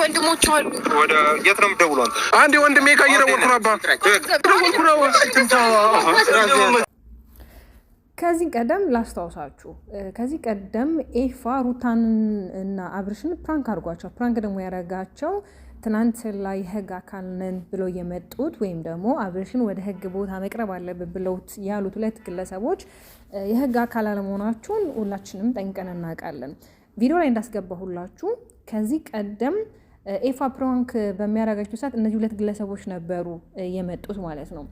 ወንድሞች አሉ። ወደ የት ነው የምትደውለው አንተ? አንዴ ወንድሜ ጋር እየደወልኩ ነው። አባ ከዚህ ቀደም ላስታውሳችሁ፣ ከዚህ ቀደም ኤፋ ሩታን እና አብርሽን ፕራንክ አድርጓቸው፣ ፕራንክ ደግሞ ያደረጋቸው ትናንት ላይ ህግ አካል ነን ብለው የመጡት ወይም ደግሞ አብርሽን ወደ ህግ ቦታ መቅረብ አለብን ብለውት ያሉት ሁለት ግለሰቦች የህግ አካል አለመሆናቸውን ሁላችንም ጠንቀን እናውቃለን። ቪዲዮ ላይ እንዳስገባሁላችሁ ከዚህ ቀደም ኤፋ ፕራንክ በሚያደርጋቸው ሰዓት እነዚህ ሁለት ግለሰቦች ነበሩ የመጡት ማለት ነው።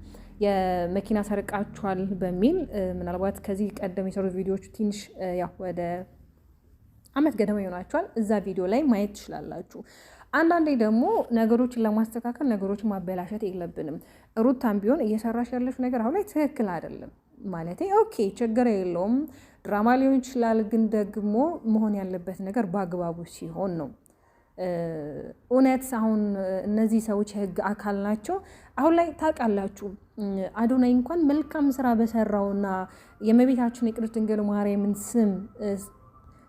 የመኪና ሰርቃችኋል በሚል ምናልባት ከዚህ ቀደም የሰሩት ቪዲዮዎች ትንሽ ያው ወደ አመት ገደማ ይሆናቸዋል። እዛ ቪዲዮ ላይ ማየት ትችላላችሁ። አንዳንዴ ደግሞ ነገሮችን ለማስተካከል ነገሮችን ማበላሸት የለብንም። ሩታም ቢሆን እየሰራሽ ያለሽ ነገር አሁን ላይ ትክክል አይደለም ማለት ኦኬ፣ ችግር የለውም ድራማ ሊሆን ይችላል። ግን ደግሞ መሆን ያለበት ነገር በአግባቡ ሲሆን ነው። እውነት አሁን እነዚህ ሰዎች የህግ አካል ናቸው። አሁን ላይ ታውቃላችሁ አዶናይ እንኳን መልካም ስራ በሰራውና የእመቤታችን የቅድስት ድንግል ማርያምን ስም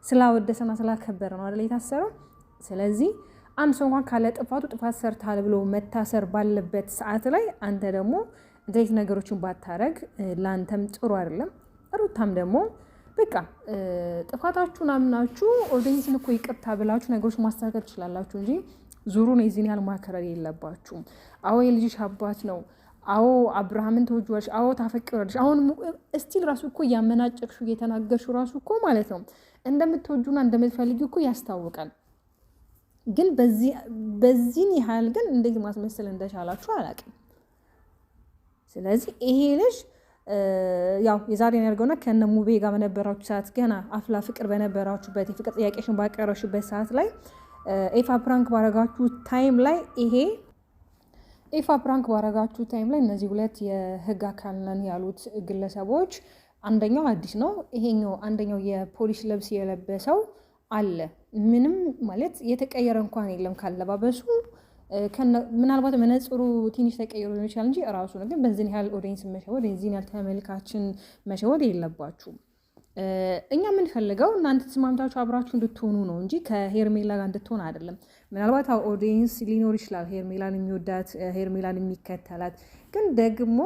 ስላወደሰና ስላከበረ ነው አይደል የታሰረው። ስለዚህ አንድ ሰው እንኳን ካለ ጥፋቱ ጥፋት ሰርታል ብሎ መታሰር ባለበት ሰዓት ላይ አንተ ደግሞ እንደዚህ ነገሮችን ባታረግ ለአንተም ጥሩ አይደለም። ሩታም ደግሞ በቃ ጥፋታችሁን አምናችሁ ኦዲየንስን እኮ ይቅርታ ብላችሁ ነገሮች ማስተካከል ትችላላችሁ እንጂ ዙሩን የዚህን ያህል ማከረር የለባችሁም። አዎ የልጅሽ አባት ነው፣ አዎ አብርሃምን ተወጅዋለሽ፣ አዎ ታፈቅራለሽ። አሁን እስቲል ራሱ እኮ እያመናጨቅሽው እየተናገርሽው ራሱ እኮ ማለት ነው እንደምትወጁና እንደምትፈልጊው እኮ ያስታውቃል። ግን በዚህን ያህል ግን እንዴት ማስመሰል እንደቻላችሁ አላውቅም። ስለዚህ ይሄ ልጅ ያው የዛሬን ያድርገውና ከነ ሙቤ ጋር በነበራችሁ ሰዓት ገና አፍላ ፍቅር በነበራችሁበት የፍቅር ጥያቄሽን ባቀረብሽበት ሰዓት ላይ ኤፋ ፕራንክ ባረጋችሁ ታይም ላይ እነዚህ ሁለት የህግ አካል ነን ያሉት ግለሰቦች አንደኛው አዲስ ነው፣ ይሄኛው አንደኛው የፖሊስ ልብስ የለበሰው አለ። ምንም ማለት የተቀየረ እንኳን የለም ካለባበሱ። ምናልባት መነጽሩ ትንሽ ተቀይሮ ሊሆን ይችላል እንጂ እራሱ ነው። ግን በዚህን ያህል ኦዲየንስ መሸወድ፣ የዚህን ያህል ተመልካችን መሸወድ የለባችሁም። እኛ የምንፈልገው እናንተ ተስማምታችሁ አብራችሁ እንድትሆኑ ነው እንጂ ከሄርሜላ ጋር እንድትሆን አይደለም። ምናልባት ኦዲየንስ ሊኖር ይችላል ሄርሜላን የሚወዳት ሄርሜላን የሚከተላት። ግን ደግሞ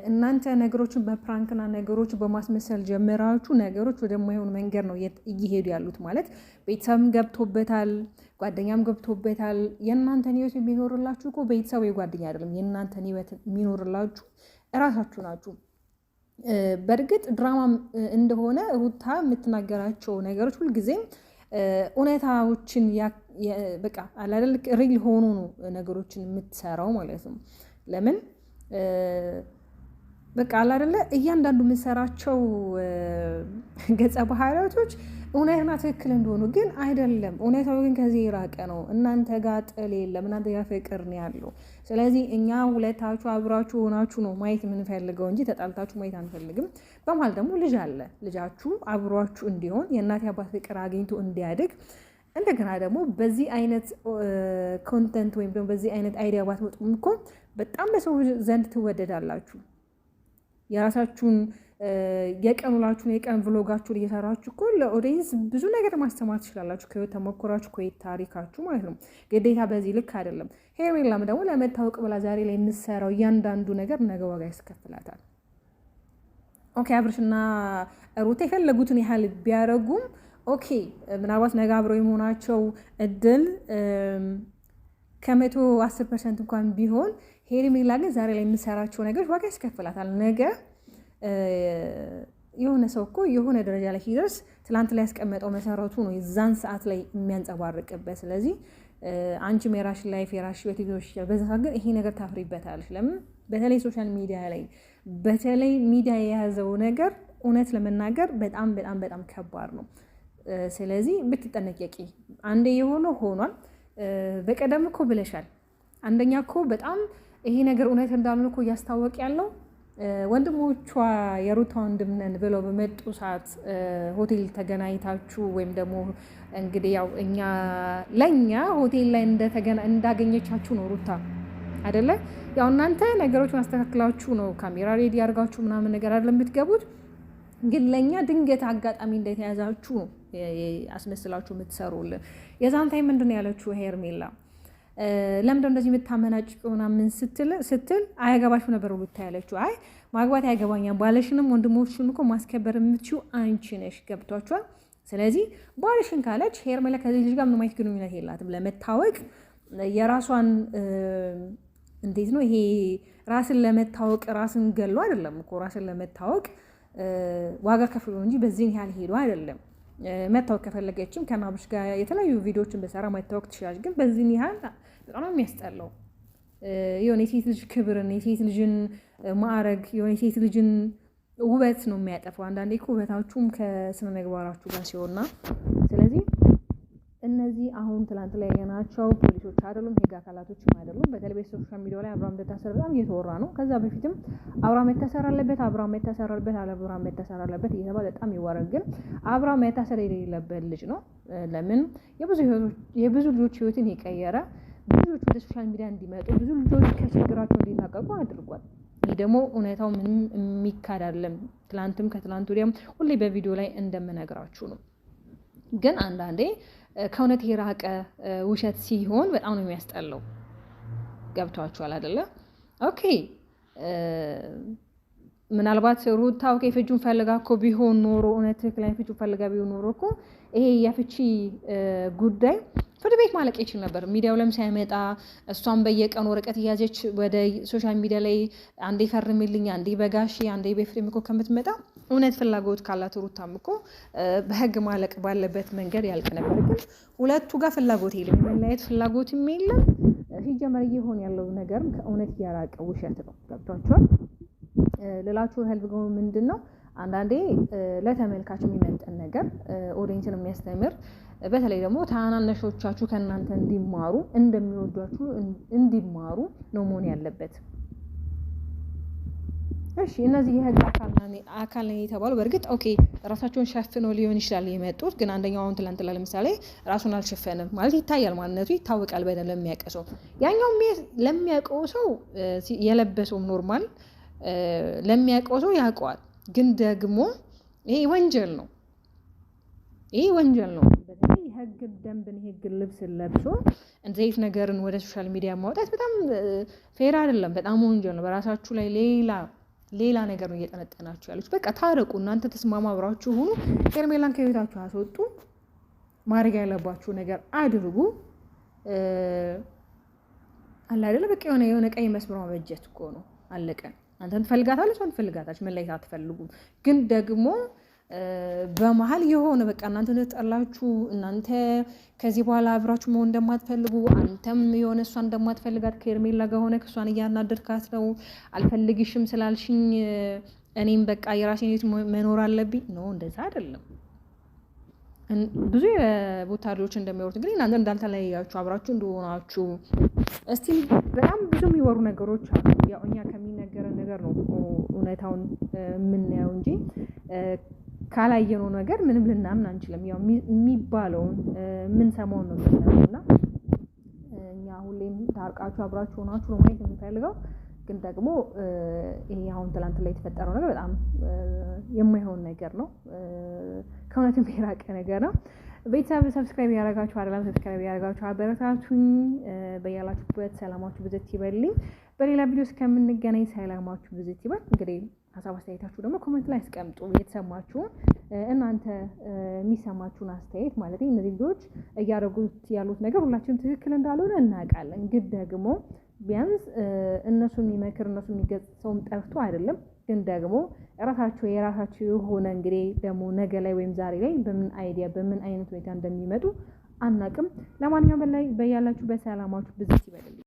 እናንተ ነገሮችን በፕራንክና ነገሮችን በማስመሰል ጀምራችሁ ነገሮች ወደማይሆን መንገድ ነው እየሄዱ ያሉት። ማለት ቤተሰብም ገብቶበታል፣ ጓደኛም ገብቶበታል። የእናንተን ህይወት የሚኖርላችሁ እኮ ቤተሰብ የጓደኛ አይደለም። የእናንተን ህይወት የሚኖርላችሁ እራሳችሁ ናችሁ። በእርግጥ ድራማ እንደሆነ ሩታ የምትናገራቸው ነገሮች ሁልጊዜም እውነታዎችን በቃ አላደል ሪል ሆኑ ነው ነገሮችን የምትሰራው ማለት ነው። ለምን በቃ አላደለ እያንዳንዱ የምንሰራቸው ገጸ ባህሪያቶች እውነትና ትክክል እንደሆኑ ግን አይደለም። እውነታው ግን ከዚህ የራቀ ነው። እናንተ ጋር ጥል የለም፣ እናንተ ጋር ፍቅር ነው ያለው። ስለዚህ እኛ ሁለታችሁ አብራችሁ ሆናችሁ ነው ማየት የምንፈልገው እንጂ ተጣልታችሁ ማየት አንፈልግም። በመሀል ደግሞ ልጅ አለ። ልጃችሁ አብሯችሁ እንዲሆን የእናት አባት ፍቅር አግኝቶ እንዲያድግ እንደገና ደግሞ በዚህ አይነት ኮንተንት ወይም ደግሞ በዚህ አይነት አይዲያ ባትመጡም እኮ በጣም በሰው ዘንድ ትወደዳላችሁ። የራሳችሁን የቀን ውላችሁን የቀን ቭሎጋችሁን እየሰራችሁ እኮ ለኦዲየንስ ብዙ ነገር ማስተማር ትችላላችሁ። ከህይወት ተሞክራችሁ ከህይወት ታሪካችሁ ማለት ነው። ግዴታ በዚህ ልክ አይደለም። ሄርሜላም ደግሞ ለመታወቅ ብላ ዛሬ ላይ የምትሰራው እያንዳንዱ ነገር ነገ ዋጋ ያስከፍላታል። ኦኬ አብርሽና ሩታ የፈለጉትን ያህል ቢያደርጉም ኦኬ ምናልባት ነገ አብረው የመሆናቸው እድል 110% እንኳን ቢሆን ሄርሜላ ግን ዛሬ ላይ የምትሰራቸው ነገሮች ዋጋ ያስከፍላታል። ነገ የሆነ ሰው እኮ የሆነ ደረጃ ላይ ሲደርስ ትላንት ላይ ያስቀመጠው መሰረቱ ነው የዛን ሰዓት ላይ የሚያንጸባርቅበት። ስለዚህ አንቺም የራስሽ ላይፍ የራስሽ ህይወት ሊኖርሽ ይችላል። በዛ ግን ይሄ ነገር ታፍሪበታለሽ። ለምን በተለይ ሶሻል ሚዲያ ላይ በተለይ ሚዲያ የያዘው ነገር እውነት ለመናገር በጣም በጣም በጣም ከባድ ነው። ስለዚህ ብትጠነቀቂ። አንዴ የሆነው ሆኗል። በቀደም እኮ ብለሻል። አንደኛ እኮ በጣም ይሄ ነገር እውነት እንዳልሆነ እኮ እያስታወቅ ያለው ወንድሞቿ የሩታ ወንድም ነን ብለው በመጡ ሰዓት ሆቴል ተገናኝታችሁ ወይም ደግሞ እንግዲህ ያው ለእኛ ሆቴል ላይ እንዳገኘቻችሁ ነው ሩታ አይደለ? ያው እናንተ ነገሮችን አስተካክላችሁ ነው ካሜራ ሬዲ አድርጋችሁ ምናምን ነገር አይደለም የምትገቡት። ግን ለእኛ ድንገት አጋጣሚ እንደተያዛችሁ ነው አስመስላችሁ የምትሰሩልን። የዛን ታይም ምንድን ነው ያለችው ሄርሜላ? ለምንድን እንደዚህ የምታመናጭቀው ምናምን ስትል አያገባሽም ነበር ሁሉ ያለችው። አይ ማግባት ያገባኛል፣ ባለሽንም ወንድሞችሽን እኮ ማስከበር የምትችው አንቺ ነሽ። ገብቷችኋል? ስለዚህ ባልሽን ካለች ሄርሜላ ከዚህ ልጅ ጋር ምንም አይነት ግንኙነት የላትም። ለመታወቅ የራሷን እንዴት ነው ይሄ ራስን ለመታወቅ ራስን ገሎ አይደለም እኮ ራስን ለመታወቅ ዋጋ ከፍሎ እንጂ በዚህን ያህል ሄዶ አይደለም። መታወቅ ከፈለገችም ከናብሽ ጋር የተለያዩ ቪዲዮዎችን በሰራ መታወቅ ትችላለች። ግን በዚህን ያህል በጣም ነው የሚያስጠላው። የሆነ የሴት ልጅ ክብርን፣ የሴት ልጅን ማዕረግ፣ የሆነ የሴት ልጅን ውበት ነው የሚያጠፋው። አንዳንዴ እኮ ውበታችሁም ከስነ ምግባራችሁ ጋር ሲሆንና ስለዚህ እነዚህ አሁን ትላንት ላይ ያየናቸው ፖሊሶች አይደሉም፣ ህግ አካላቶችም አይደሉም። በተለይ በሶሻል ሚዲያ ላይ አብርሃም እንደታሰረ በጣም እየተወራ ነው። ከዛ በፊትም አብርሃም መታሰር አለበት፣ አብርሃም መታሰር አለበት፣ አብርሃም መታሰር አለበት እየተባለ በጣም ይወራል። ግን አብርሃም መታሰር የሌለበት ልጅ ነው። ለምን የብዙ ልጆች ህይወትን የቀየረ ብዙ ልጆች ወደ ሶሻል ሚዲያ እንዲመጡ ብዙ ልጆች ከችግራቸው እንዲላቀቁ አድርጓል። ይህ ደግሞ እውነታው ምንም የሚካድ አይደለም። ትላንትም ከትላንት ወዲያም ሁሌ በቪዲዮ ላይ እንደምነግራችሁ ነው። ግን አንዳንዴ ከእውነት የራቀ ውሸት ሲሆን በጣም ነው የሚያስጠላው። ገብቷችኋል አይደለ? ኦኬ ምናልባት ሩታ ኦኬ ፍቹን ፈልጋ እኮ ቢሆን ኖሮ እውነት ትክክለኛ ፍቹን ፈልጋ ቢሆን ኖሮ እኮ ይሄ የፍቺ ጉዳይ ፍርድ ቤት ማለቅ ይችል ነበር። ሚዲያው ለም ሳይመጣ እሷን በየቀኑ ወረቀት እያዘች ወደ ሶሻል ሚዲያ ላይ አንዴ ፈርምልኝ፣ አንዴ በጋሺ፣ አንዴ በፍሬም እኮ ከምትመጣ እውነት ፍላጎት ካላት ሩታም እኮ በህግ ማለቅ ባለበት መንገድ ያልቅ ነበር። ግን ሁለቱ ጋር ፍላጎት የለም፣ የመለያየት ፍላጎትም የለም። ሲጀመር እየሆነ ያለው ነገር ከእውነት ያራቀ ውሸት ነው። ገብቷችኋል? ሌላችሁ ህልብ ምንድን ነው? አንዳንዴ ለተመልካች የሚመጠን ነገር ኦዲየንስን የሚያስተምር በተለይ ደግሞ ታናናሾቻችሁ ከእናንተ እንዲማሩ እንደሚወዷችሁ እንዲማሩ ነው መሆን ያለበት። እሺ እነዚህ የህግ አካል ነኝ የተባሉ በእርግጥ ኦኬ ራሳቸውን ሸፍነው ሊሆን ይችላል የመጡት። ግን አንደኛው አሁን ትላንት ለምሳሌ ራሱን አልሸፈንም ማለት ይታያል፣ ማንነቱ ይታወቃል በደንብ ለሚያውቀው ሰው። ያኛው ለሚያውቀው ሰው የለበሰውም ኖርማል ለሚያውቀው ሰው ያውቀዋል። ግን ደግሞ ይሄ ወንጀል ነው፣ ይሄ ወንጀል ነው። በተለይ የህግ ደንብን የህግ ልብስ ለብሶ እንደዚህ ነገርን ወደ ሶሻል ሚዲያ ማውጣት በጣም ፌር አይደለም፣ በጣም ወንጀል ነው። በራሳችሁ ላይ ሌላ ነገር ነው እየጠነጠናችሁ ያሉት። በቃ ታረቁ፣ እናንተ ተስማሙ፣ አብራችሁ ሁኑ። ሄርሜላን ከቤታችሁ አስወጡ፣ ማድረግ ያለባችሁ ነገር አድርጉ። አለ አይደለ? በቃ የሆነ ቀይ መስመር ማበጀት እኮ ነው፣ አለቀ። አንተን ትፈልጋታለች፣ አንተ ትፈልጋታለች፣ መለየት አትፈልጉም። ግን ደግሞ በመሀል የሆነ በቃ እናንተ እንደተጠላችሁ እናንተ ከዚህ በኋላ አብራችሁ መሆን እንደማትፈልጉ አንተም የሆነ እሷን እንደማትፈልጋት ከሄርሜላ ጋር ሆነ እሷን እያናደድካት ነው። አልፈልግሽም ስላልሽኝ እኔም በቃ የራሴን ህይወት መኖር አለብኝ ነው። እንደዛ አይደለም። ብዙ የቦታ ልጆች እንደሚወሩት እንግዲህ እናንተ እንዳልተለያያችሁ አብራችሁ እንደሆናችሁ እስቲ በጣም ብዙ የሚወሩ ነገሮች አሉ። ያው እኛ ከሚነገረን ነገር ነው እውነታውን የምናየው እንጂ ካላየነው ነገር ምንም ልናምን አንችልም። ያው የሚባለውን የምንሰማውን ነው የምናየው እና እኛ ሁሌም ታርቃችሁ አብራችሁ ሆናችሁ ነው ማየት የምንፈልገው። ግን ደግሞ ይሄ አሁን ትላንት ላይ የተፈጠረው ነገር በጣም የማይሆን ነገር ነው፣ ከእውነትም የራቀ ነገር ነው። ቤተሰብ ሰብስክራይብ ያደረጋችሁ አይደለም፣ ሰብስክራይብ ያደረጋችሁ አበረታቱኝ። በያላችሁበት ሰላማችሁ ብዝት ይበልኝ። በሌላ ቪዲዮ እስከምንገናኝ ሰላማችሁ ብዝት ይበል። እንግዲህ ሀሳብ አስተያየታችሁ ደግሞ ኮሜንት ላይ አስቀምጡ። የተሰማችሁን እናንተ የሚሰማችሁን አስተያየት ማለት እነዚህ ልጆች እያደረጉት ያሉት ነገር ሁላችንም ትክክል እንዳልሆነ እናውቃለን። ግን ደግሞ ቢያንስ እነሱ የሚመክር እነሱ የሚገጽ ሰውም ጠፍቶ አይደለም። ግን ደግሞ የራሳቸው የሆነ እንግዲህ ደግሞ ነገ ላይ ወይም ዛሬ ላይ በምን አይዲያ በምን አይነት ሁኔታ እንደሚመጡ አናቅም። ለማንኛውም በያላችሁ በሰላማችሁ ብዝት ይበልልኝ።